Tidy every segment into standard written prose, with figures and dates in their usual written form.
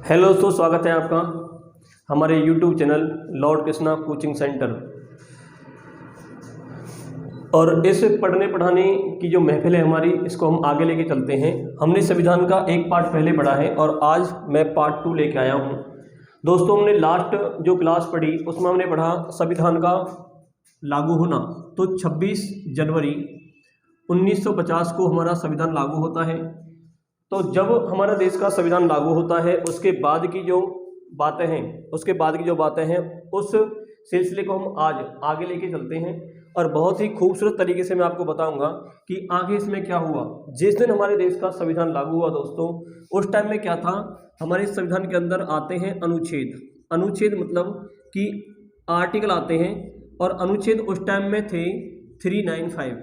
Hello दोस्तों, स्वागत है आपका हमारे YouTube channel Lord Krishna coaching centre. और इस पढ़ने पढ़ाने की जो महफिल है हमारी, इसको हम आगे लेके चलते हैं। हमने संविधान का एक पार्ट पहले पढ़ा है और आज मैं पार्ट 2 लेके आया हूँ। दोस्तों, हमने लास्ट जो क्लास पढ़ी उसमें हमने पढ़ा संविधान का लागू होना। तो 26 जनवरी 1950 को हमारा संविधान लागू होता है। तो जब हमारा देश का संविधान लागू होता है उसके बाद की जो बातें हैं उस सिलसिले को हम आज आगे लेके चलते हैं और बहुत ही खूबसूरत तरीके से मैं आपको बताऊंगा कि आगे इसमें क्या हुआ। जिस दिन हमारे देश का संविधान लागू हुआ दोस्तों, उस टाइम में क्या था, हमारे संविधान के अंदर आते हैं अनुच्छेद मतलब कि आर्टिकल आते हैं। और अनुच्छेद उस टाइम में थे 395,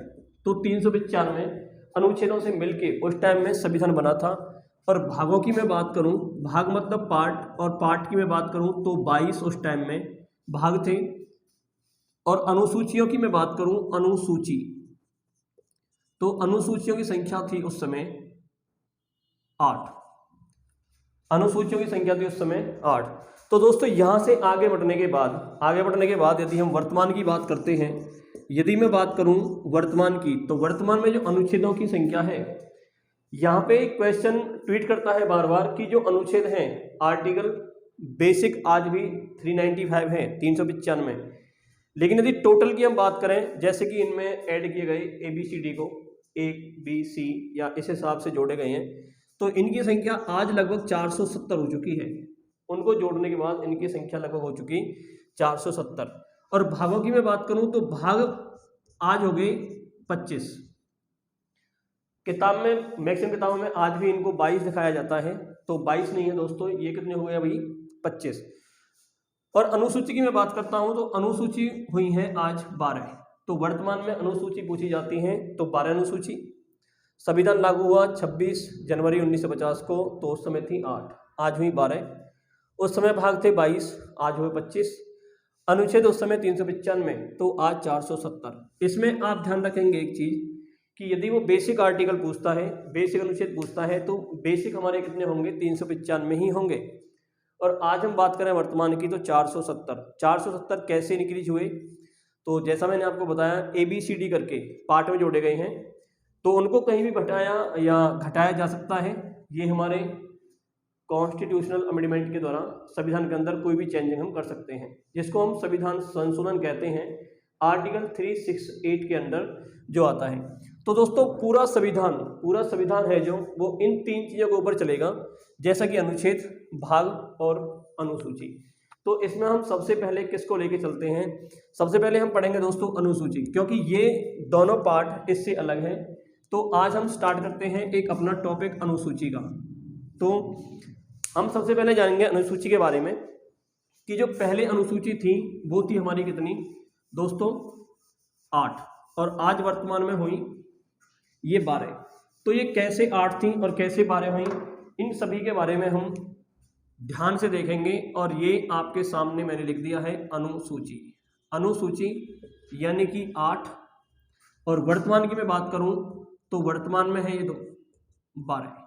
तो 395 अनुच्छेदों से मिलके उस टाइम में संविधान बना था। और भागों की मैं बात करूं, भाग मतलब पार्ट, और पार्ट की मैं बात करूं तो 22 उस टाइम में भाग थे। और अनुसूचियों की मैं बात करूं, अनुसूची, तो अनुसूचियों की संख्या थी उस समय 8। अनुसूचियों की संख्या थी उस समय 8। तो दोस्तों, यहां से आगे बढ़ने के बाद यदि हम वर्तमान की बात करते हैं, यदि मैं बात करूं वर्तमान की, तो वर्तमान में जो अनुच्छेदों की संख्या है, यहाँ पे क्वेश्चन ट्वीट करता है बार बार कि जो अनुच्छेद हैं आर्टिकल बेसिक आज भी 395 है, 395। लेकिन यदि टोटल की हम बात करें, जैसे कि इनमें ऐड किए गए ABCD को ABC या इस हिसाब से जोड़े गए हैं, तो इनकी संख्या आज लगभग 470 हो चुकी है। उनको जोड़ने के बाद इनकी संख्या लगभग हो चुकी 470। और भागों की मैं बात करूं तो भाग आज हो गए 25। किताब में, मैक्सिमम किताबों में आज भी इनको 22 दिखाया जाता है, तो 22 नहीं है दोस्तों, ये कितने हो गए अभी 25। और अनुसूची की मैं बात करता हूं तो अनुसूची हुई है आज 12। तो वर्तमान में अनुसूची पूछी जाती है तो 12 अनुसूची। संविधान लागू हुआ 26 जनवरी 1950 को, तो उस समय थी 8, आज हुई 12। उस समय भाग थे 22, आज हुए 25। अनुच्छेद उस समय 395, तो आज 470। इसमें आप ध्यान रखेंगे एक चीज कि यदि वो बेसिक आर्टिकल पूछता है, बेसिक अनुच्छेद पूछता है, तो बेसिक हमारे कितने होंगे, 395 ही होंगे। और आज हम बात करें वर्तमान की तो 470 कैसे इंक्रीज हुए, तो जैसा मैंने आपको बताया ABCD करके पार्ट में जोड़े गए हैं, तो उनको कहीं भी बढ़ाया या घटाया जा सकता है। ये हमारे कॉन्स्टिट्यूशनल अमेंडमेंट के द्वारा संविधान के अंदर कोई भी चेंजिंग हम कर सकते हैं, जिसको हम संविधान संशोधन कहते हैं, आर्टिकल 368 के अंदर जो आता है। तो दोस्तों, पूरा संविधान है जो, वो इन 3 चीज़ों के ऊपर चलेगा, जैसा कि अनुच्छेद, भाग और अनुसूची। तो इसमें हम सबसे पहले किसको लेके चलते हैं, सबसे पहले हम पढ़ेंगे दोस्तों अनुसूची, क्योंकि ये दोनों पार्ट इससे अलग हैं। तो आज हम स्टार्ट करते हैं एक अपना टॉपिक अनुसूची का। तो हम सबसे पहले जानेंगे अनुसूची के बारे में कि जो पहले अनुसूची थी वो थी हमारी कितनी दोस्तों, 8, और आज वर्तमान में हुई ये 12। तो ये कैसे 8 थी और कैसे 12 हुई, इन सभी के बारे में हम ध्यान से देखेंगे। और ये आपके सामने मैंने लिख दिया है अनुसूची यानी कि 8। और वर्तमान की मैं बात करूं तो वर्तमान में है ये 12।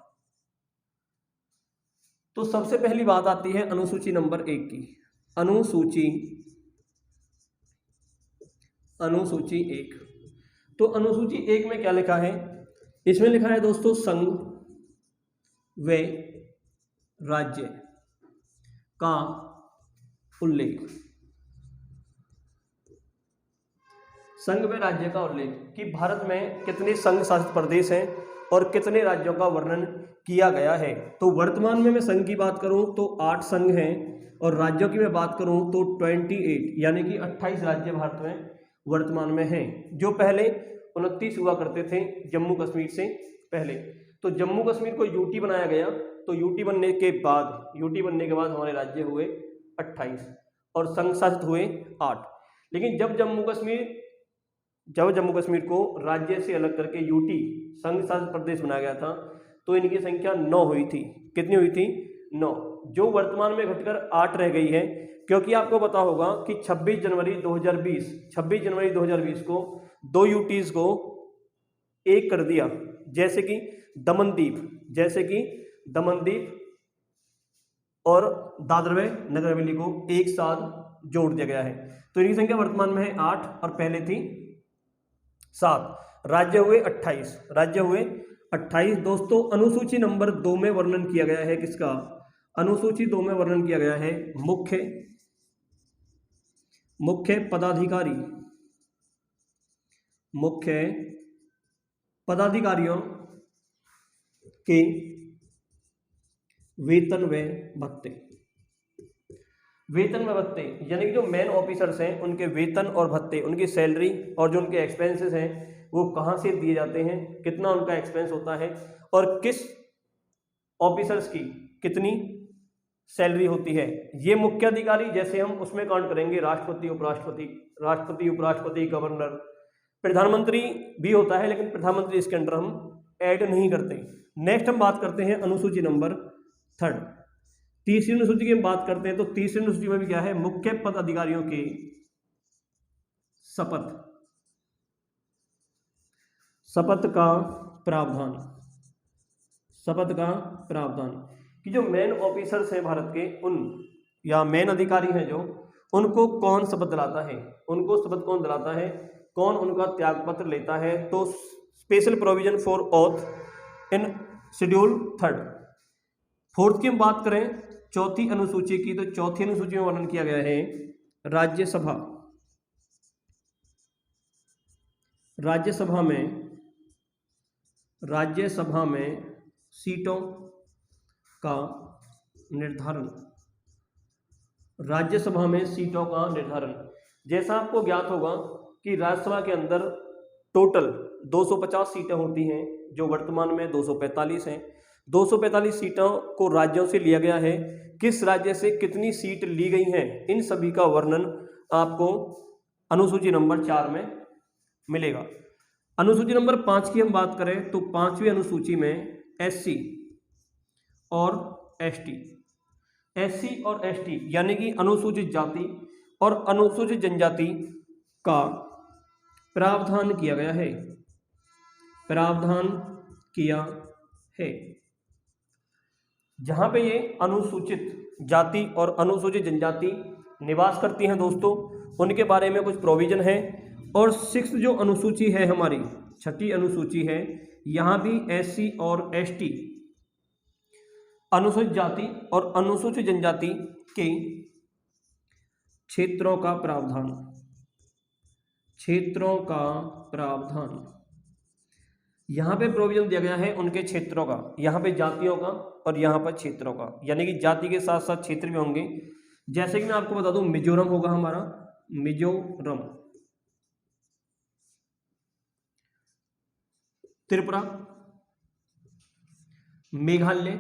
तो सबसे पहली बात आती है अनुसूची नंबर 1 की। अनुसूची 1। तो अनुसूची 1 में क्या लिखा है, इसमें लिखा है दोस्तों संघ व राज्य का उल्लेख। संघ व राज्य का उल्लेख कि भारत में कितने संघ शासित प्रदेश हैं और कितने राज्यों का वर्णन किया गया है। तो वर्तमान में मैं संघ की बात करूं तो 8 संघ हैं, और राज्यों की मैं बात करूं तो 28 यानी कि 28 राज्य भारत में वर्तमान में हैं, जो पहले 29 हुआ करते थे जम्मू कश्मीर से पहले। तो जम्मू कश्मीर को यूटी बनाया गया, तो यूटी बनने के बाद हमारे राज्य हुए 28 और संघ शासित हुए 8। लेकिन जब जम्मू कश्मीर को राज्य से अलग करके यूटी संघ शासित प्रदेश बनाया गया था, तो इनकी संख्या 9 हुई थी। कितनी हुई थी, 9, जो वर्तमान में घटकर 8 रह गई है। क्योंकि आपको पता होगा कि 26 जनवरी 2020 को 2 यूटीज को एक कर दिया, जैसे कि दमनदीप और दादर व नगर हवेली को एक साथ जोड़ दिया गया है। तो इनकी संख्या वर्तमान में है 8 और पहले थी 7। राज्य हुए 28, राज्य हुए 28। दोस्तों अनुसूची नंबर 2 में वर्णन किया गया है किसका? अनुसूची 2 में वर्णन किया गया है मुख्य पदाधिकारी, मुख्य पदाधिकारियों के वेतन व भत्ते। वेतन व भत्ते यानी कि जो मेन ऑफिसर्स हैं उनके वेतन और भत्ते, उनकी सैलरी और जो उनके एक्सपेंसेस हैं वो कहाँ से दिए जाते हैं, कितना उनका एक्सपेंस होता है और किस ऑफिसर्स की कितनी सैलरी होती है। ये मुख्य अधिकारी जैसे हम उसमें काउंट करेंगे राष्ट्रपति, उपराष्ट्रपति, गवर्नर, प्रधानमंत्री भी होता है लेकिन प्रधानमंत्री इसके अंडर हम ऐड नहीं करते। नेक्स्ट हम बात करते हैं अनुसूची नंबर 3, तीसरी अनुसूची की हम बात करते हैं। तो तीसरी अनुसूची में भी क्या है? मुख्य पद अधिकारियों के शपथ का प्रावधान, शपथ का प्रावधान कि जो मेन ऑफिसर्स हैं भारत के उन या मेन अधिकारी हैं जो उनको कौन शपथ दिलाता है, उनको शपथ कौन दिलाता है, कौन उनका त्यागपत्र लेता है। तो special provision for auth in schedule 3। Fourth की हम बात करें चौथी अनुसूची की, तो चौथी अनुसूची में वर्णन किया गया है राज्यसभा, राज्यसभा में सीटों का निर्धारण, राज्यसभा में सीटों का निर्धारण। जैसा आपको ज्ञात होगा कि राज्यसभा के अंदर टोटल 250 सीटें होती हैं जो वर्तमान में 245 हैं। 245 सीटों को राज्यों से लिया गया है। किस राज्य से कितनी सीट ली गई हैं इन सभी का वर्णन आपको अनुसूची नंबर 4 में मिलेगा। अनुसूची नंबर 5 की हम बात करें तो 5वीं अनुसूची में SC और ST यानी कि अनुसूचित जाति और अनुसूचित जनजाति का प्रावधान किया गया है, प्रावधान किया है। जहां पे ये अनुसूचित जाति और अनुसूचित जनजाति निवास करती हैं दोस्तों, उनके बारे में कुछ प्रोविजन है। और 6th जो अनुसूची है हमारी, 6ठी अनुसूची है, यहाँ भी SC और ST अनुसूचित जाति और अनुसूचित जनजाति के क्षेत्रों का प्रावधान, क्षेत्रों का प्रावधान, यहाँ पे प्रोविजन दिया गया है उनके क्षेत्रों का, यहाँ पे जातियों का और यहाँ पर क्षेत्रों का, यानी कि जाति के साथ साथ क्षेत्र भी होंगे। जैसे कि मैं आपको बता दूं मिजोरम होगा हमारा, मिजोरम, त्रिपुरा, मेघालय,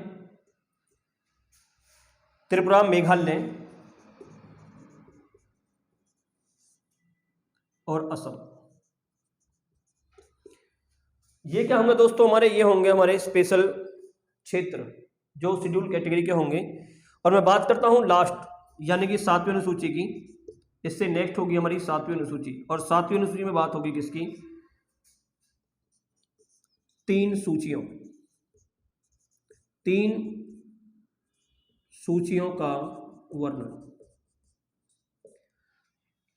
और असम। ये क्या होंगे दोस्तों हमारे? ये होंगे हमारे स्पेशल क्षेत्र जो शेड्यूल कैटेगरी के होंगे। और मैं बात करता हूं लास्ट यानी कि 7वीं अनुसूची की। इससे नेक्स्ट होगी हमारी 7वीं अनुसूची, और 7वीं अनुसूची में बात होगी किसकी? 3 सूचियों का वर्णन।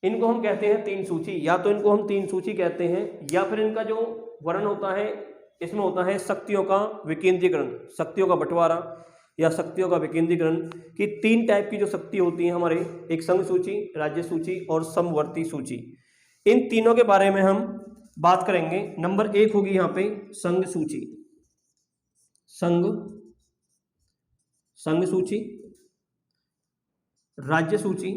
इनको हम कहते हैं 3 सूची, या तो इनको हम 3 सूची कहते हैं, या फिर इनका जो वर्णन होता है इसमें होता है शक्तियों का विकेंद्रीकरण, शक्तियों का बंटवारा या शक्तियों का विकेंद्रीकरण। कि 3 टाइप की जो शक्ति होती है हमारे, एक संघ सूची, राज्य सूची और समवर्ती सूची। इन तीनों के बारे में हम बात करेंगे। नंबर 1 होगी यहाँ पे संघ सूची, संघ सूची, राज्य सूची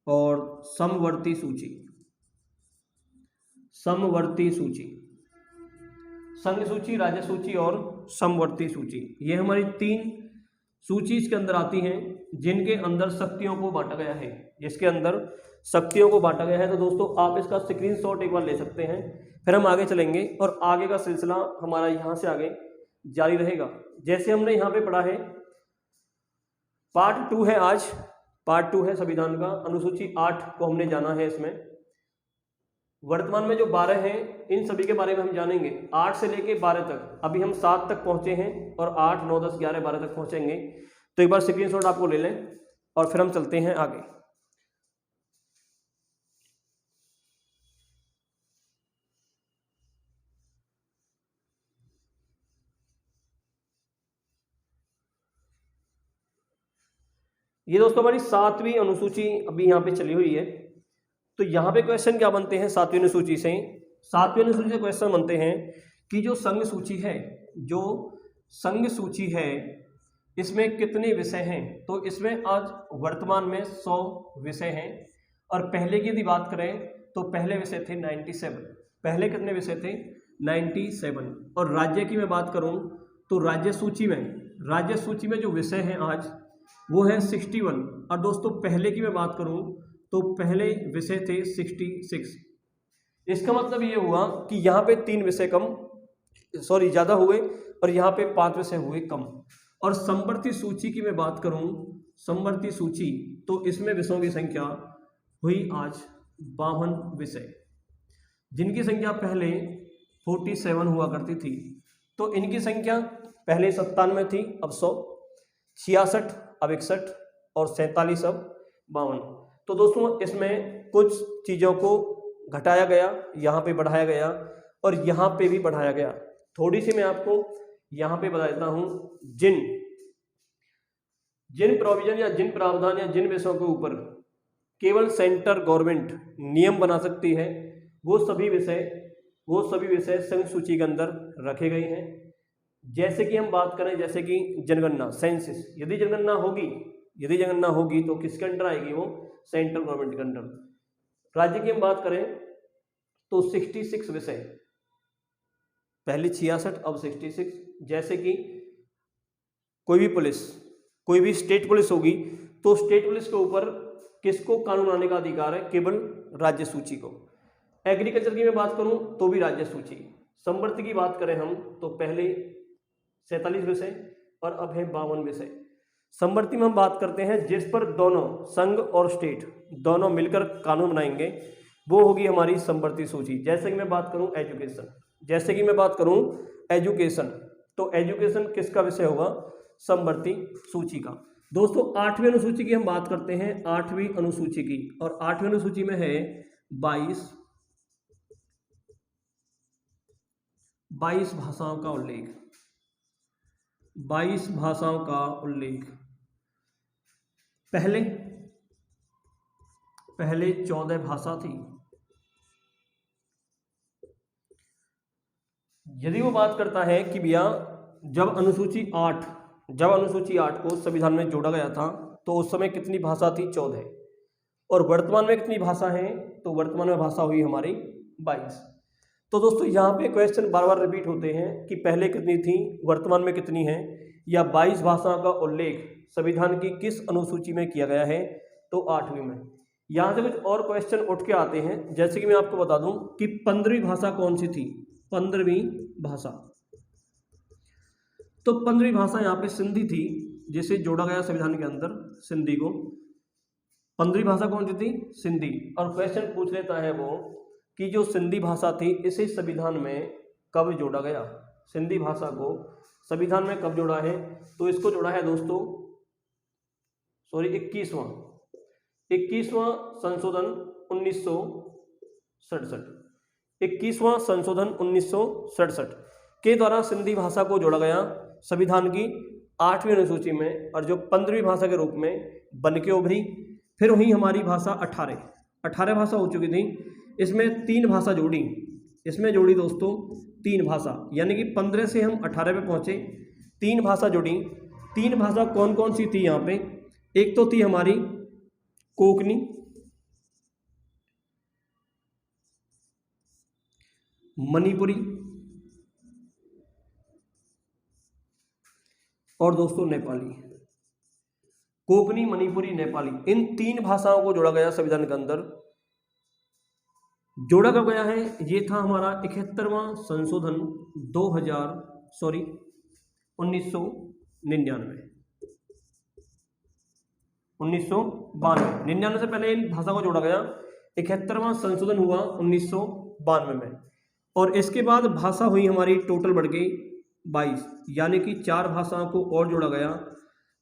और समवर्ती सूची। संघ सूची, राज्य सूची और समवर्ती सूची, ये हमारी 3 सूची इसके अंदर आती हैं जिनके अंदर शक्तियों को बांटा गया है, जिसके अंदर शक्तियों को बांटा गया है। तो दोस्तों आप इसका स्क्रीनशॉट एक बार ले सकते हैं, फिर हम आगे चलेंगे और आगे का सिलसिला हमारा यहाँ से आगे जारी रहेगा। जैसे हमने यहाँ पे पढ़ा है, पार्ट 2 है आज, पार्ट 2 है संविधान का, अनुसूची 8 को हमने जाना है। इसमें वर्तमान में जो 12 हैं इन सभी के बारे में हम जानेंगे, 8 से लेके 12 तक। अभी हम 7 तक पहुंचे हैं और 8, 9, 10, 11, 12 तक पहुंचेंगे। तो एक बार स्क्रीनशॉट आपको ले लें और फिर हम चलते हैं आगे। ये दोस्तों हमारी 7वीं अनुसूची अभी यहाँ पे चली हुई है। तो यहाँ पे क्वेश्चन क्या बनते हैं 7वीं अनुसूची से? 7वीं अनुसूची से क्वेश्चन बनते हैं कि जो संघ सूची है, जो संघ सूची है, इसमें कितने विषय हैं? तो इसमें आज वर्तमान में 100 विषय हैं। और पहले की यदि बात करें तो पहले विषय थे 97। पहले कितने विषय थे? 97। और राज्य की मैं बात करूं तो राज्य सूची में जो विषय हैं आज वो है 61। और दोस्तों पहले की मैं बात करूं तो पहले विषय थे 66। इसका मतलब ये हुआ कि यहाँ पे 3 विषय ज़्यादा हुए और यहाँ पे 5 विषय हुए कम। और समवर्ती सूची की मैं बात करूं, समवर्ती सूची, तो इसमें विषयों की संख्या हुई आज 52 विषय, जिनकी संख्या पहले 47 हुआ करती थी। तो इनकी संख्या पहले 97 थी, अब 100, 66 अब 61 और 47 अब 52। तो दोस्तों इसमें कुछ चीज़ों को घटाया गया, यहाँ पे बढ़ाया गया और यहाँ पे भी बढ़ाया गया। थोड़ी सी मैं आपको यहाँ पे बता देता हूँ। जिन प्रोविजन या जिन प्रावधान या जिन विषयों के ऊपर केवल सेंटर गवर्नमेंट नियम बना सकती है, वो सभी विषय संघ सूची के अंदर रखे गए हैं। जैसे कि हम बात करें, जैसे कि जनगणना, सेंसस, यदि जनगणना होगी तो किसके अंडर आएगी? वो सेंट्रल गवर्नमेंट के अंडर। राज्य की हम बात करें तो 66 विषय, पहले 66 अब 66। जैसे कि कोई भी स्टेट पुलिस होगी तो स्टेट पुलिस के ऊपर किसको कानून बनाने का अधिकार है? केवल राज्य सूची को। एग्रीकल्चर की मैं बात करूं तो भी राज्य सूची। समवर्ती की बात करें हम तो पहले 47 विषय और अब है 52 विषय। समवर्ती में हम बात करते हैं जिस पर दोनों संघ और स्टेट दोनों मिलकर कानून बनाएंगे, वो होगी हमारी समवर्ती सूची। जैसे कि मैं बात करूं एजुकेशन, तो एजुकेशन किसका विषय होगा? समवर्ती सूची का। दोस्तों 8वीं अनुसूची की हम बात करते हैं, 8वीं अनुसूची की, और 8वीं अनुसूची में है 22 भाषाओं का उल्लेख। 22 भाषाओं का उल्लेख। पहले 14 भाषा थी। यदि वो बात करता है कि भैया जब अनुसूची 8 को संविधान में जोड़ा गया था तो उस समय कितनी भाषा थी? 14। और वर्तमान में कितनी भाषा है? तो वर्तमान में भाषा हुई हमारी 22। तो दोस्तों यहाँ पे क्वेश्चन बार बार रिपीट होते हैं कि पहले कितनी थी, वर्तमान में कितनी है, या 22 भाषाओं का उल्लेख संविधान की किस अनुसूची में किया गया है? तो 8वीं में। यहाँ से कुछ और क्वेश्चन उठ के आते हैं। जैसे कि मैं आपको बता दूं कि 15वीं भाषा कौन सी थी? 15वीं भाषा, तो 15वीं भाषा यहाँ पे सिंधी थी, जिसे जोड़ा गया संविधान के अंदर सिंधी को। 15वीं भाषा कौन सी थी? सिंधी। और क्वेश्चन पूछ लेता है वो कि जो सिंधी भाषा थी इसे संविधान में कब जोड़ा गया? सिंधी भाषा को संविधान में कब जोड़ा है? तो इसको जोड़ा है दोस्तों 21वां संशोधन 1967। 21वां संशोधन 1967 के द्वारा सिंधी भाषा को जोड़ा गया संविधान की 8वीं अनुसूची में, और जो 15वीं भाषा के रूप में बन के उभरी। फिर हुई हमारी भाषा 18 भाषा हो चुकी थी। इसमें 3 भाषा जोड़ी, इसमें जोड़ी दोस्तों 3 भाषा, यानी कि 15 से हम 18 पे पहुंचे। 3 भाषा जोड़ी। 3 भाषा कौन कौन सी थी यहाँ पे? एक तो थी हमारी कोंकणी, मणिपुरी और दोस्तों नेपाली। कोंकणी, मणिपुरी, नेपाली, इन 3 भाषाओं को जोड़ा गया संविधान के अंदर। जोड़ा कब गया है? ये था हमारा 71वां संशोधन 1999। 1992 से पहले इन भाषा को जोड़ा गया। 71वां संशोधन हुआ 1992 में। और इसके बाद भाषा हुई हमारी टोटल बढ़ गई 22, यानी कि 4 भाषाओं को और जोड़ा गया,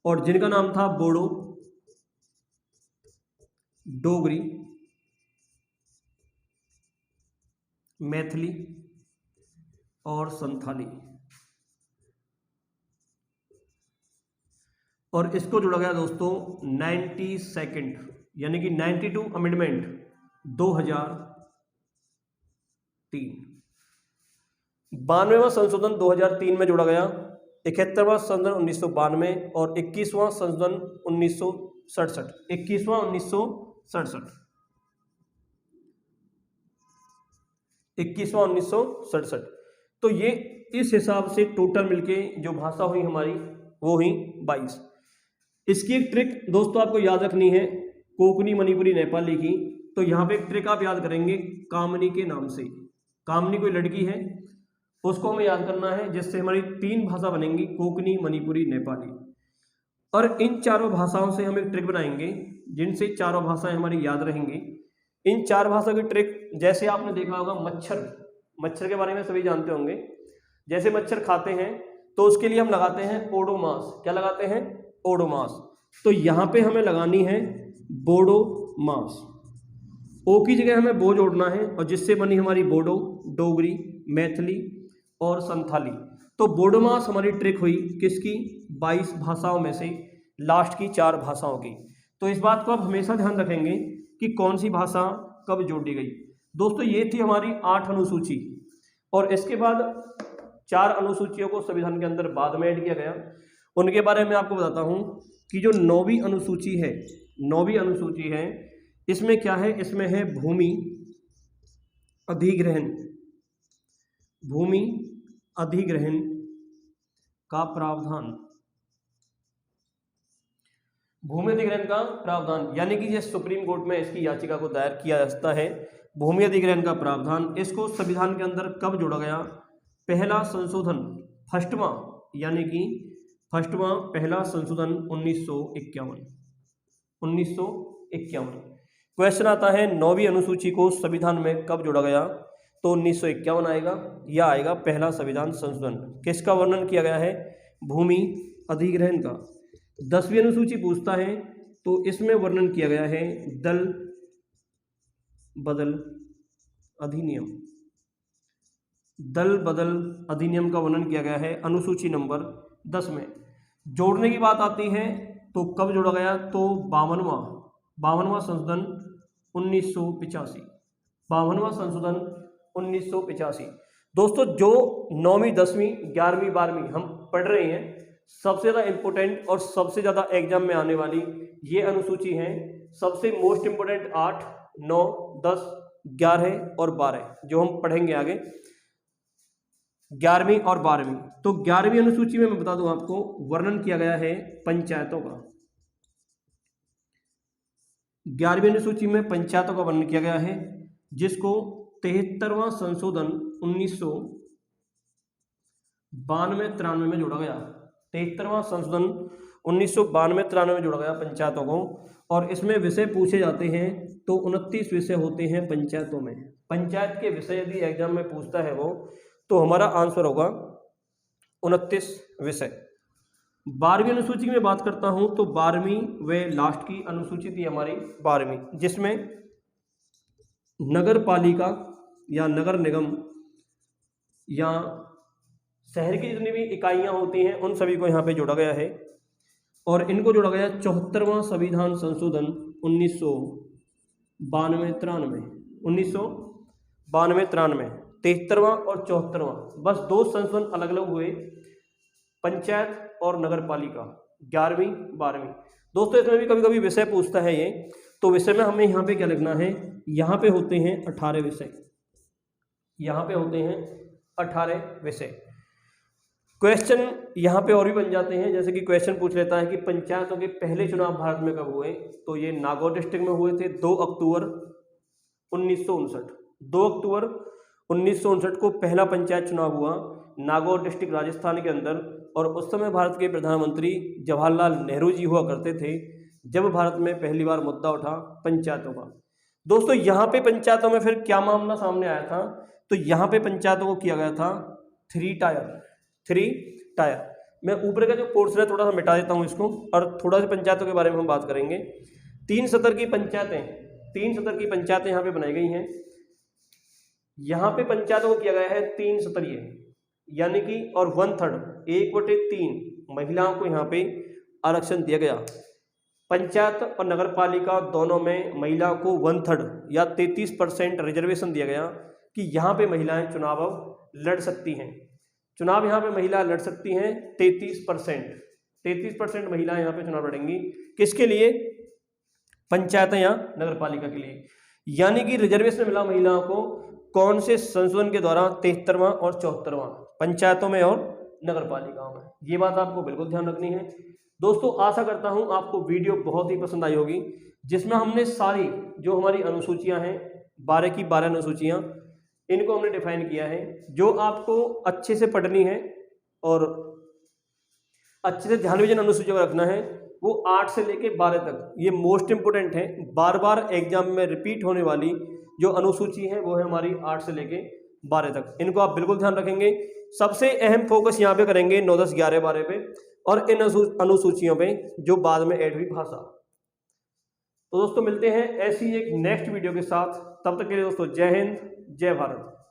और जिनका नाम था बोडो, डोगरी, मैथिली और संथाली। और इसको जोड़ा गया दोस्तों 92nd यानी कि 92 अमेंडमेंट 2003। 92वां संशोधन 2003 में जोड़ा गया, 71वां संशोधन 1992 और 21वां संशोधन 1967। 21वां 1967, 21वां 1967। तो ये इस हिसाब से टोटल मिलके जो भाषा हुई हमारी वो हुई 22। इसकी एक ट्रिक दोस्तों आपको याद रखनी है, कोंकणी, मणिपुरी, नेपाली की। तो यहाँ पे एक ट्रिक आप याद करेंगे कामनी के नाम से। कामनी कोई लड़की है, उसको हमें याद करना है, जिससे हमारी 3 भाषा बनेंगी, कोंकणी, मणिपुरी, नेपाली। और इन चारों भाषाओं से हम एक ट्रिक बनाएंगे जिनसे चारों भाषाएं हमारी याद रहेंगी। इन 4 भाषा की ट्रिक, जैसे आपने देखा होगा मच्छर के बारे में सभी जानते होंगे। जैसे मच्छर खाते हैं तो उसके लिए हम लगाते हैं ओडोमास। क्या लगाते हैं? ओडोमास। तो यहाँ पे हमें लगानी है बोडोमास। ओ की जगह हमें बो जोड़ना है, और जिससे बनी हमारी बोडो, डोगरी, मैथिली और संथाली। तो बोडोमास हमारी ट्रिक हुई किसकी? 22 भाषाओं में से लास्ट की 4 भाषाओं की। तो इस बात को आप हमेशा ध्यान रखेंगे कि कौन सी भाषा कब जोड़ी गई। दोस्तों ये थी हमारी 8 अनुसूची, और इसके बाद 4 अनुसूचियों को संविधान के अंदर बाद में ऐड किया गया। उनके बारे में आपको बताता हूं कि जो 9वीं अनुसूची है, 9वीं अनुसूची है, इसमें क्या है? इसमें है भूमि अधिग्रहण, भूमि अधिग्रहण का प्रावधान। भूमि अधिग्रहण का प्रावधान यानी कि ये सुप्रीम कोर्ट में इसकी याचिका को दायर किया जा सकता है। भूमि अधिग्रहण का प्रावधान, इसको संविधान के अंदर कब जोड़ा गया? पहला संशोधन, फर्स्टवां, यानी कि फर्स्टवां पहला संशोधन 1951। क्वेश्चन आता है 9वीं अनुसूची को संविधान में कब जोड़ा गया? तो 1951 आएगा, या आएगा पहला संविधान संशोधन। किसका वर्णन किया गया है? भूमि अधिग्रहण का। 10वीं अनुसूची पूछता है तो इसमें वर्णन किया गया है दल बदल अधिनियम। दल बदल अधिनियम का वर्णन किया गया है अनुसूची नंबर 10 में। जोड़ने की बात आती है तो कब जोड़ा गया? तो 52वां संशोधन 1985। 52वां संशोधन 1985। दोस्तों जो 9वीं, 10वीं, 11वीं, 12वीं हम पढ़ रहे हैं, सबसे ज़्यादा इंपॉर्टेंट और सबसे ज़्यादा एग्जाम में आने वाली ये अनुसूची हैं। सबसे मोस्ट इंपॉर्टेंट 8, 9, 10, 11 और 12 जो हम पढ़ेंगे आगे, 11वीं और 12वीं। तो 11वीं अनुसूची में मैं बता दूं आपको, वर्णन किया गया है पंचायतों का। 11वीं अनुसूची में पंचायतों का वर्णन किया गया है, जिसको 73वां संशोधन 1992-93 में जोड़ा गया। 73वां संशोधन 1992-93 में जोड़ा गया पंचायतों को। और इसमें विषय पूछे जाते हैं तो 29 विषय होते हैं पंचायतों में। पंचायत के विषय यदि एग्जाम में पूछता है वो, तो हमारा आंसर होगा 29 विषय। 12वीं अनुसूची में बात करता हूं तो 12वीं व लास्ट की अनुसूची थी हमारी 12वीं, जिसमें नगर पालिका या नगर निगम या शहर की जितनी भी इकाइयां होती हैं उन सभी को यहाँ पे जोड़ा गया है। और इनको जोड़ा गया 74वां संविधान संशोधन 1992-93। 1992-93, 73वां और 74वां, बस 2 संशोधन अलग अलग हुए, पंचायत और नगर पालिका, 11वीं 12वीं। दोस्तों इसमें भी कभी कभी विषय पूछता है ये, तो विषय में हमें यहाँ पे क्या लिखना है? यहाँ पे होते हैं 18 विषय। यहाँ पे होते हैं 18 विषय। क्वेश्चन यहाँ पे और भी बन जाते हैं, जैसे कि क्वेश्चन पूछ लेता है कि पंचायतों के पहले चुनाव भारत में कब हुए? तो ये नागौर डिस्ट्रिक्ट में हुए थे 2 अक्टूबर 1959। 2 अक्टूबर 1959 को पहला पंचायत चुनाव हुआ नागौर डिस्ट्रिक्ट राजस्थान के अंदर। और उस समय भारत के प्रधानमंत्री जवाहरलाल नेहरू जी हुआ करते थे, जब भारत में पहली बार मुद्दा उठा पंचायतों का। दोस्तों यहाँ पे पंचायतों में फिर क्या मामला सामने आया था, तो यहाँ पे पंचायतों को किया गया था 3 टायर। मैं ऊपर का जो पोर्शन है थोड़ा सा मिटा देता हूँ इसको, और थोड़ा सा पंचायतों के बारे में हम बात करेंगे। 3 सतर की पंचायतें यहाँ पे बनाई गई हैं। यहाँ पे पंचायतों को किया गया है 3 स्तरीय, यानी कि और 1/3 1/3 महिलाओं को यहाँ पे आरक्षण दिया गया। पंचायत और नगर पालिका दोनों में महिला को 1/3 या 33% रिजर्वेशन दिया गया कि यहाँ पे महिलाएं चुनाव अब लड़ सकती हैं। चुनाव यहाँ पे महिला लड़ सकती हैं 33% महिलाएं यहाँ पे चुनाव लड़ेंगी। किसके लिए? पंचायत या नगर पालिका के लिए। यानी कि रिजर्वेशन मिला महिलाओं को कौन से संशोधन के द्वारा? 73वां और 74वां, पंचायतों में और नगर पालिकाओं में। ये बात आपको बिल्कुल ध्यान रखनी है। दोस्तों आशा करता हूं आपको वीडियो बहुत ही पसंद आई होगी, जिसमें हमने सारी जो हमारी अनुसूचियां हैं 12 की 12 अनुसूचियां, इनको हमने डिफाइन किया है। जो आपको अच्छे से पढ़नी है और अच्छे से ध्यान में जिन अनुसूचियों को रखना है वो 8 से लेके 12 तक, ये मोस्ट इंपोर्टेंट है। बार बार एग्जाम में रिपीट होने वाली जो अनुसूची है वो है हमारी 8 से लेके 12 तक। इनको आप बिल्कुल ध्यान रखेंगे। सबसे अहम फोकस यहाँ पे करेंगे 9, 10, 11, 12 पे, और इन अनुसूचियों पे जो बाद में ऐड हुई भाषा। तो दोस्तों मिलते हैं ऐसी एक नेक्स्ट वीडियो के साथ। तब तक के लिए दोस्तों जय हिंद, जय भारत।